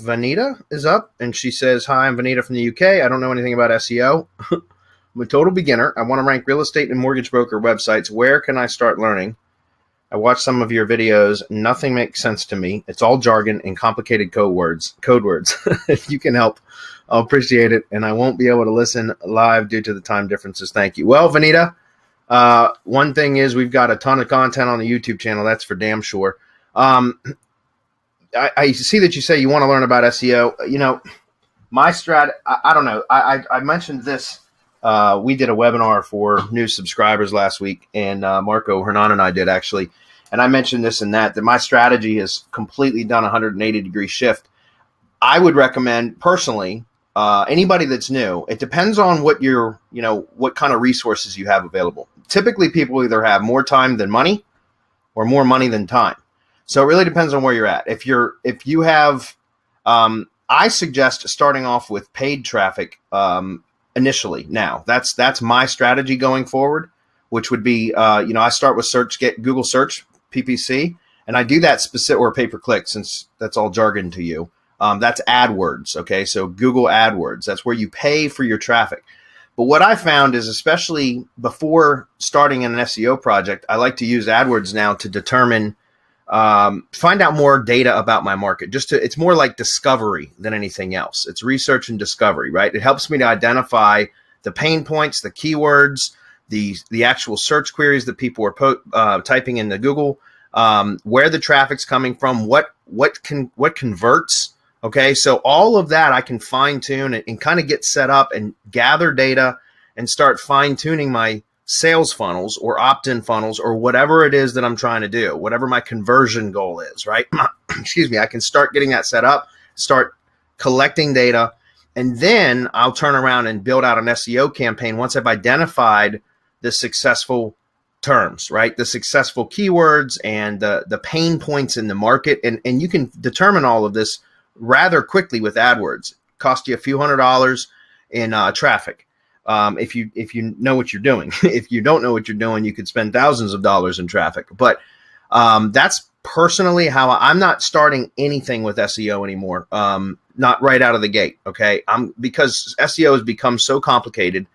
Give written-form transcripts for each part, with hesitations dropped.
Vanita is up, and she says, "Hi, I'm Vanita from the UK. I don't know anything about SEO. I'm a total beginner. I want to rank real estate and mortgage broker websites. Where can I start learning? I watched some of your videos. Nothing makes sense to me. It's all jargon and complicated code words. If you can help, I'll appreciate it. And I won't be able to listen live due to the time differences. Thank you." Well, Vanita, one thing is we've got a ton of content on the YouTube channel. That's for damn sure. I see that you say you want to learn about SEO. You know, my I don't know. I mentioned this. We did a webinar for new subscribers last week, and Marco Hernan and I did actually. And I mentioned this and that my strategy has completely done a 180-degree shift. I would recommend personally, anybody that's new, it depends on what what kind of resources you have available. Typically, people either have more time than money or more money than time. So it really depends on where you're at. If you have, I suggest starting off with paid traffic initially. Now that's my strategy going forward, which would be, I start with get Google search PPC, and I do that specific or pay per click, since that's all jargon to you. That's AdWords. Okay. So Google AdWords, that's where you pay for your traffic. But what I found is, especially before starting an SEO project, I like to use AdWords now to determine, find out more data about my market. It's more like discovery than anything else. It's research and discovery, right? It helps me to identify the pain points, the keywords, the actual search queries that people are typing into Google, where the traffic's coming from, what converts. Okay, so all of that I can fine tune and kind of get set up and gather data and start fine tuning my sales funnels or opt-in funnels or whatever it is that I'm trying to do, whatever my conversion goal is, right? Excuse me. I can start getting that set up, start collecting data, and then I'll turn around and build out an SEO campaign once I've identified the successful terms, right? The successful keywords and the pain points in the market. And you can determine all of this rather quickly with AdWords. Cost you a few $100s in traffic. If you know what you're doing. If you don't know what you're doing, you could spend thousands of dollars in traffic. But that's personally how I'm not starting anything with SEO anymore. Not right out of the gate. Okay. Because SEO has become so complicated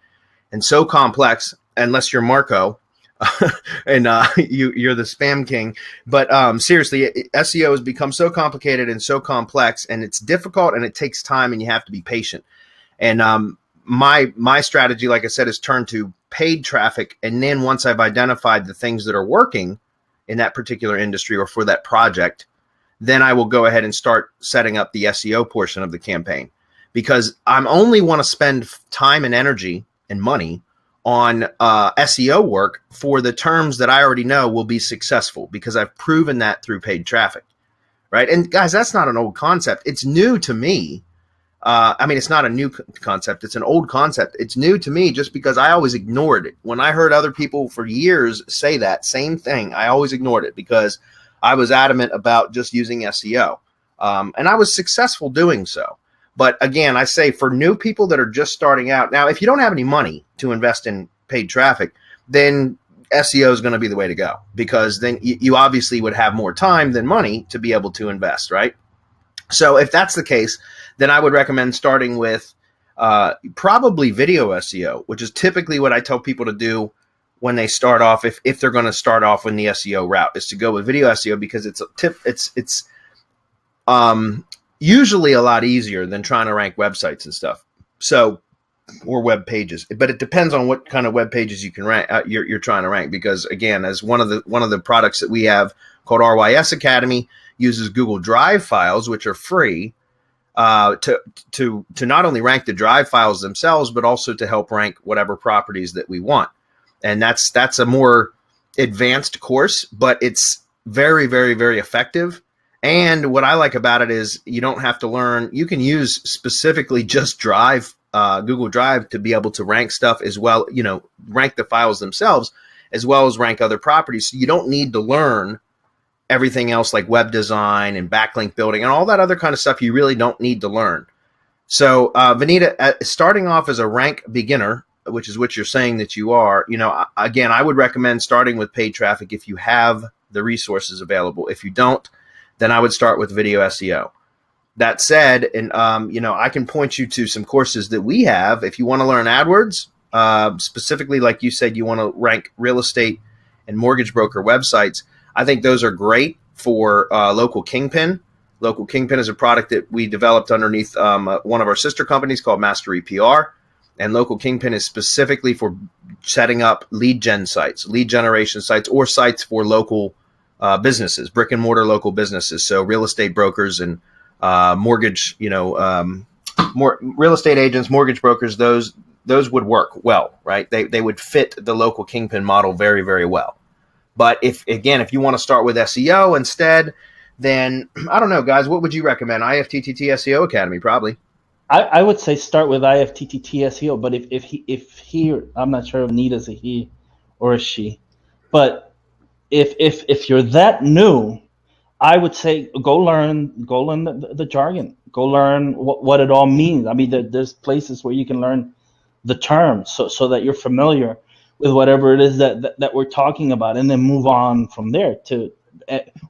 and so complex, unless you're Marco and you're the spam king. But seriously, SEO has become so complicated and so complex, and it's difficult, and it takes time, and you have to be patient. And my strategy, like I said, is turn to paid traffic. And then once I've identified the things that are working in that particular industry or for that project, then I will go ahead and start setting up the SEO portion of the campaign, because I'm only want to spend time and energy and money on SEO work for the terms that I already know will be successful, because I've proven that through paid traffic, right? And guys, that's not an old concept. It's new to me. It's not a new concept. It's an old concept. It's new to me just because I always ignored it. When I heard other people for years say that same thing, I always ignored it because I was adamant about just using SEO. And I was successful doing so. But again, I say for new people that are just starting out, now, if you don't have any money to invest in paid traffic, then SEO is going to be the way to go, because then you obviously would have more time than money to be able to invest, right? So if that's the case, then I would recommend starting with probably video SEO, which is typically what I tell people to do when they start off, if they're going to start off in the SEO route, is to go with video SEO, because it's usually a lot easier than trying to rank websites and stuff. So, or web pages, but it depends on what kind of web pages you can rank. You're trying to rank, because again, as one of the products that we have called RYS Academy uses Google Drive files, which are free, to not only rank the Drive files themselves, but also to help rank whatever properties that we want. And that's a more advanced course, but it's very, very, very effective. And what I like about it is you don't have to learn. You can use specifically just Drive, Google Drive, to be able to rank stuff as well, rank the files themselves as well as rank other properties. So you don't need to learn everything else like web design and backlink building and all that other kind of stuff. You really don't need to learn. So Vanita, starting off as a rank beginner, which is what you're saying that you are, again, I would recommend starting with paid traffic if you have the resources available. If you don't, then I would start with video SEO. That said, and I can point you to some courses that we have if you want to learn AdWords, specifically, like you said, you want to rank real estate and mortgage broker websites. I think those are great for Local Kingpin. Local Kingpin is a product that we developed underneath one of our sister companies called Mastery PR. And Local Kingpin is specifically for setting up lead gen sites, lead generation sites, or sites for local businesses, brick and mortar local businesses. So real estate brokers and mortgage, more real estate agents, mortgage brokers, those would work well, right? They would fit the Local Kingpin model very, very well. But if you want to start with SEO instead, then I don't know, guys, what would you recommend? IFTTT SEO Academy, probably. I would say start with IFTTT SEO, but if he, I'm not sure if Nita's a he or a she, but if you're that new, I would say go learn the jargon, go learn what it all means. I mean, there's places where you can learn the terms so that you're familiar with whatever it is that we're talking about, and then move on from there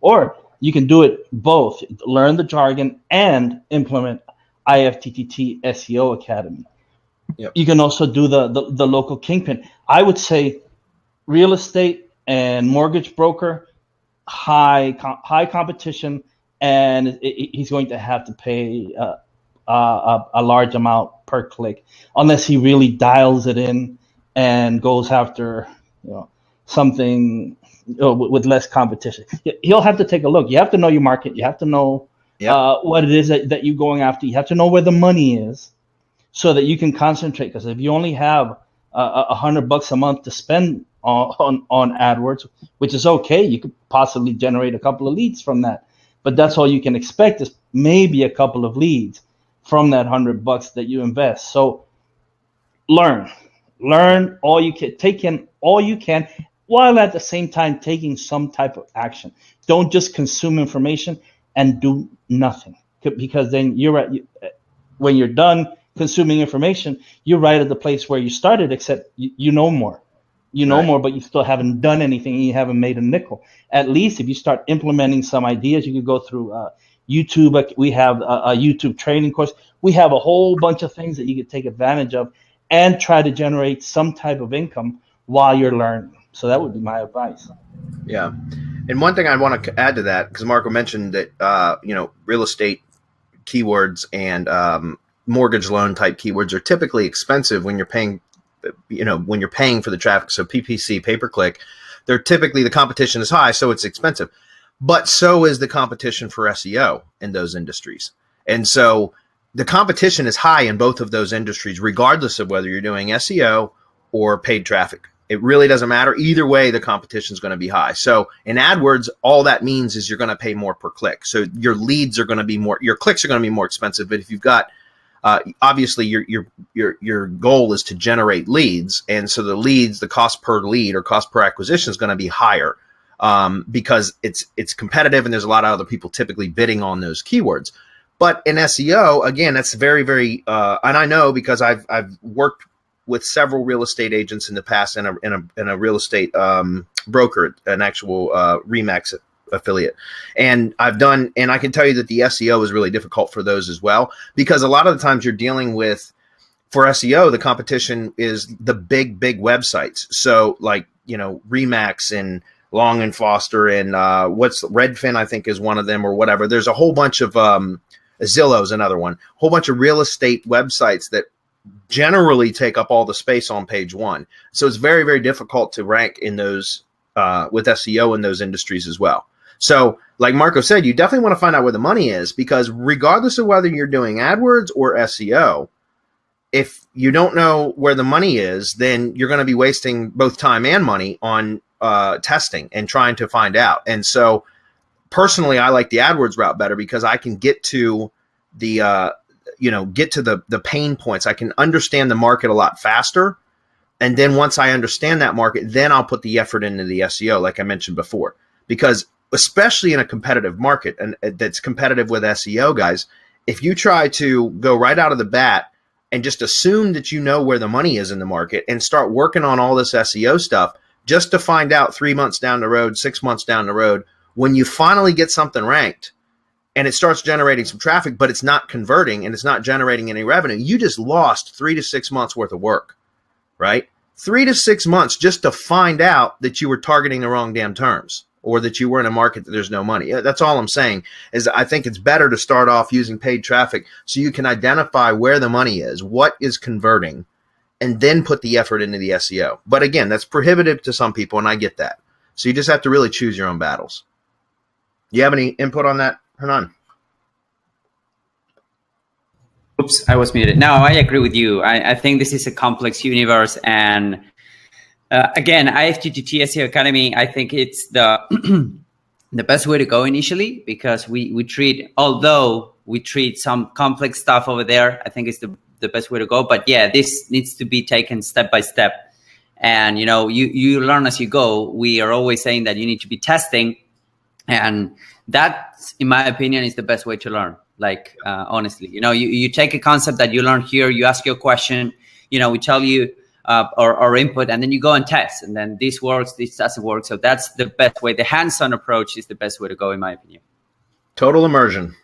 or you can do it both, learn the jargon and implement IFTTT SEO Academy. Yep. You can also do the Local Kingpin. I would say real estate and mortgage broker, high competition, and he's going to have to pay a large amount per click, unless he really dials it in and goes after something with less competition. He'll have to take a look. You have to know your market. You have to know what it is that you're going after. You have to know where the money is, so that you can concentrate. Because if you only have $100 a month to spend on AdWords, which is okay, you could possibly generate a couple of leads from that. But that's all you can expect, is maybe a couple of leads from that $100 that you invest. So learn all you can, take in all you can, while at the same time taking some type of action. Don't just consume information and do nothing, because then when you're done consuming information, you're right at the place where you started, except you know more. You know more, but you still haven't done anything, and you haven't made a nickel. At least if you start implementing some ideas, you could go through YouTube. We have a YouTube training course. We have a whole bunch of things that you could take advantage of and try to generate some type of income while you're learning. So that would be my advice. Yeah. And one thing I want to add to that, because Marco mentioned that, real estate keywords and mortgage loan type keywords are typically expensive when you're paying for the traffic. So PPC, pay-per-click, they're typically, the competition is high, so it's expensive. But so is the competition for SEO in those industries. And so the competition is high in both of those industries, regardless of whether you're doing SEO or paid traffic. It really doesn't matter. Either way, the competition is going to be high. So in AdWords, all that means is you're going to pay more per click. So your leads are going to be more, your clicks are going to be more expensive. But if you've got, obviously your goal is to generate leads. And so the leads, the cost per lead or cost per acquisition is going to be higher because it's competitive and there's a lot of other people typically bidding on those keywords. But in SEO, again, that's very, very, and I know because I've worked with several real estate agents in the past and a real estate broker, an actual Remax affiliate. And I can tell you that the SEO is really difficult for those as well, because a lot of the times you're dealing with, for SEO, the competition is the big websites. So like, Remax and Long and Foster and what's Redfin, I think is one of them, or whatever. There's a whole bunch of Zillow's another one, a whole bunch of real estate websites that generally take up all the space on page one. So it's very, very difficult to rank in those with SEO in those industries as well. So like Marco said, you definitely want to find out where the money is, because regardless of whether you're doing AdWords or SEO, if you don't know where the money is, then you're going to be wasting both time and money on testing and trying to find out. And so personally, I like the AdWords route better because I can get to the the pain points. I can understand the market a lot faster. And then once I understand that market, then I'll put the effort into the SEO, like I mentioned before. Because especially in a competitive market, and that's competitive with SEO, guys, if you try to go right out of the bat and just assume that you know where the money is in the market and start working on all this SEO stuff just to find out 3 months down the road, 6 months down the road, when you finally get something ranked, and it starts generating some traffic, but it's not converting and it's not generating any revenue, you just lost 3 to 6 months worth of work, right? 3 to 6 months just to find out that you were targeting the wrong damn terms, or that you were in a market that there's no money. That's all I'm saying, is I think it's better to start off using paid traffic so you can identify where the money is, what is converting, and then put the effort into the SEO. But again, that's prohibitive to some people, and I get that. So you just have to really choose your own battles. Do you have any input on that, Hernan? Oops, I was muted. No, I agree with you. I think this is a complex universe. And again, IFTTT SEO Academy, I think it's the the best way to go initially, because we treat, although we treat some complex stuff over there, I think it's the best way to go. But yeah, this needs to be taken step by step. And, you know, you learn as you go. We are always saying that you need to be testing. And that, in my opinion, is the best way to learn. Like, honestly, you know, you take a concept that you learn here, you ask your question, you know, we tell you our input, and then you go and test. And then this works, this doesn't work. So that's the best way. The hands-on approach is the best way to go, in my opinion. Total immersion.